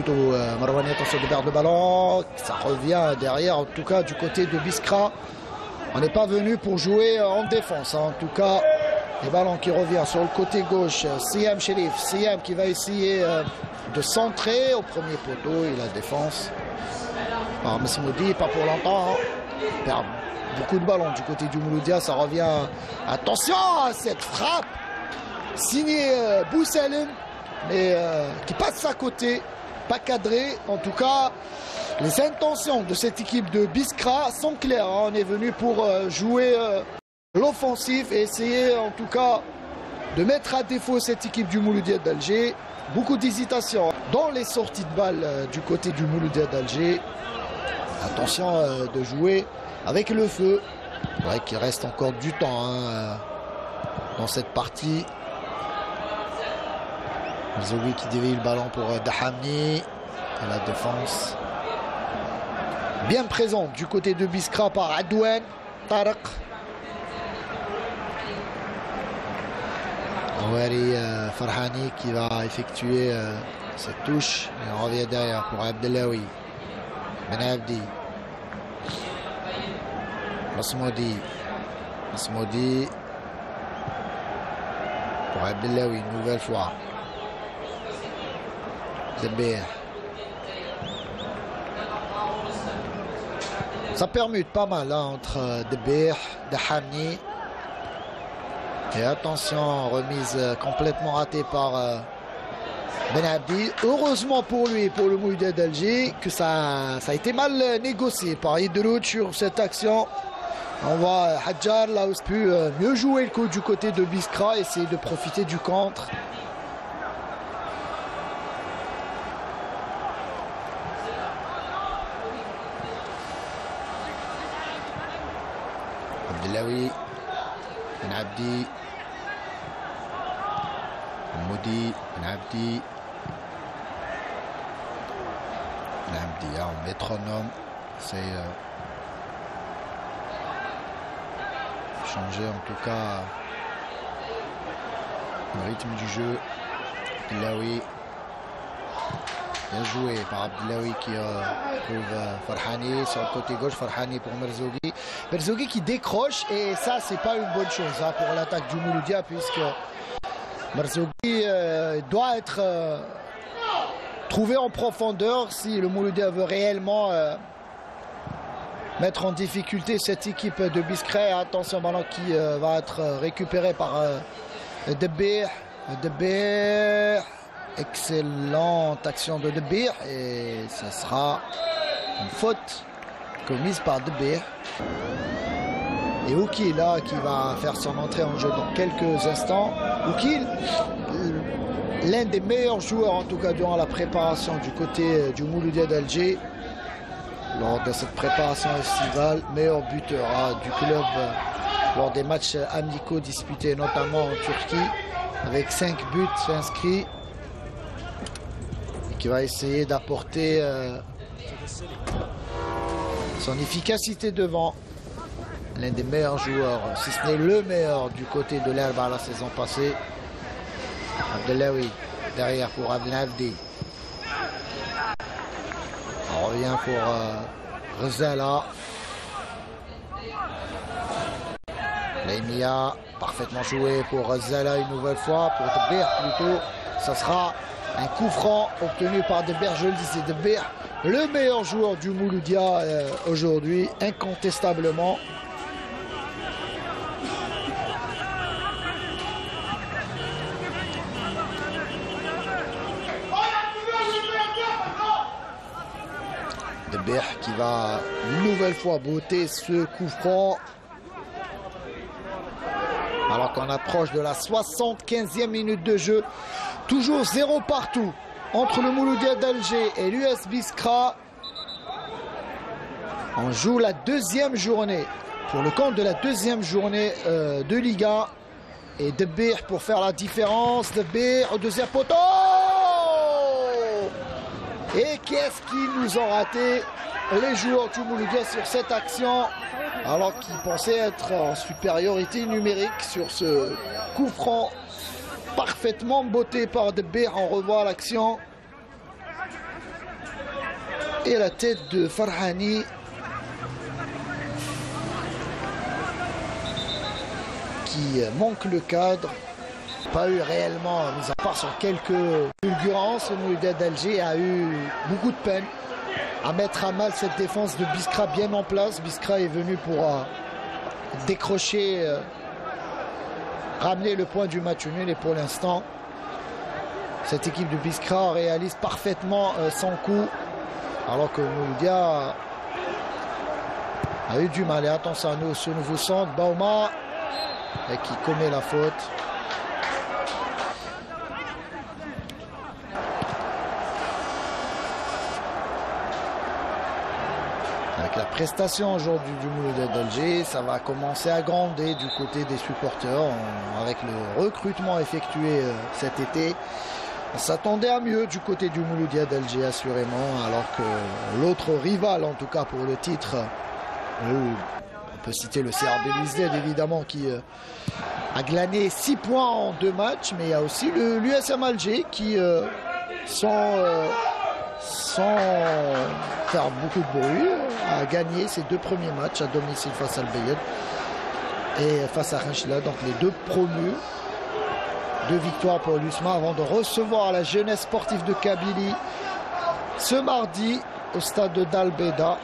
plutôt Marwani, attention de perdre le ballon, ça revient derrière, en tout cas du côté de Biskra. On n'est pas venu pour jouer en défense, hein. En tout cas, les ballons qui reviennent sur le côté gauche, Siam Sherif, Siam qui va essayer de centrer au premier poteau et la défense. Alors Mesmoudi, pas pour longtemps, hein. Il perd beaucoup de ballons du côté du Mouloudia, ça revient. Attention à cette frappe signée Boussalim, mais qui passe à côté, pas cadré. En tout cas, les intentions de cette équipe de Biskra sont claires, hein. On est venu pour jouer l'offensif et essayer en tout cas de mettre à défaut cette équipe du Mouloudia d'Alger. Beaucoup d'hésitation dans les sorties de balles du côté du Mouloudia d'Alger. Attention de jouer avec le feu. C'est vrai qu'il reste encore du temps, hein, dans cette partie. Zoui qui dévie le ballon pour Dahamni. Et la défense bien présente du côté de Biskra par Adouane Tarek. Awari Farhani qui va effectuer cette touche. Et on revient derrière pour Abdellaoui. Ben Abdi. Masmoudi. Masmoudi. Pour Abdellaoui une nouvelle fois. Debir. Ça permute pas mal là, entre Debir, Dahamni. Et attention, remise complètement ratée par Ben Abdi. Heureusement pour lui et pour le Mouloudia d'Alger que ça a été mal négocié par Idroud sur cette action. On voit Hadjar là où il pu mieux jouer le coup du côté de Biskra, essayer de profiter du contre. Abdellaoui, Ben Abdi, Moudi, Ben Abdi, Ben Abdi, en métronome, c'est changer en tout cas le rythme du jeu. Abdellaoui, bien joué par Abdellaoui qui trouve Farhani sur le côté gauche. Farhani pour Merzougi. Merzougi qui décroche et ça c'est pas une bonne chose, hein, pour l'attaque du Mouloudia, puisque Merzougi doit être trouvé en profondeur si le Mouloudia veut réellement mettre en difficulté cette équipe de Biskra. Attention, ballon qui va être récupéré par Debir. Debir, excellente action de Debir et ce sera une faute commise par Debir. Et Oukil là qui va faire son entrée en jeu dans quelques instants. Oukil, l'un des meilleurs joueurs en tout cas durant la préparation du côté du Mouloudia d'Alger. Lors de cette préparation estivale, meilleur buteur du club lors des matchs amicaux disputés notamment en Turquie, avec 5 buts inscrits, et qui va essayer d'apporter son efficacité devant. L'un des meilleurs joueurs, si ce n'est le meilleur du côté de l'herbe à la saison passée. Abdellaoui derrière pour Abdelabdi. On revient pour Rezala. Laimia, parfaitement joué pour Rezala une nouvelle fois. Pour Debir plutôt. Ça sera un coup franc obtenu par Debir. Je le disais, Debir, le meilleur joueur du Mouloudia aujourd'hui, incontestablement. Debir qui va une nouvelle fois botter ce coup franc. Alors qu'on approche de la 75e minute de jeu. Toujours 0 partout entre le Mouloudia d'Alger et l'US Biskra. On joue la deuxième journée. Pour le compte de la deuxième journée de Liga. Et Debir pour faire la différence. Debir au deuxième poteau. Et qu'est-ce qu'ils nous ont raté les joueurs du Mouloudia sur cette action, alors qu'ils pensaient être en supériorité numérique sur ce coup franc parfaitement botté par Debir. On revoit l'action. Et la tête de Farhani. Qui manque le cadre. Pas eu réellement, mis à part sur quelques fulgurances, le Mouloudia d'Alger a eu beaucoup de peine à mettre à mal cette défense de Biskra bien en place. Biskra est venu pour décrocher, ramener le point du match nul, et pour l'instant, cette équipe de Biskra réalise parfaitement son coup, alors que Mouloudia a eu du mal. Et attention à nous, ce nouveau centre, Bauma, et qui commet la faute. Avec la prestation aujourd'hui du Mouloudia d'Alger, ça va commencer à grandir du côté des supporters. Avec le recrutement effectué cet été, on s'attendait à mieux du côté du Mouloudia d'Alger, assurément, alors que l'autre rival, en tout cas pour le titre, on peut citer le CRB Louisded évidemment, qui a glané 6 points en 2 matchs, mais il y a aussi l'USM Alger qui, sans faire beaucoup de bruit, a gagné ses 2 premiers matchs à domicile face à Al-Bayed et face à Khenchela, donc les 2 promus. 2 victoires pour l'USMA avant de recevoir la jeunesse sportive de Kabylie ce mardi au stade d'Al Beida.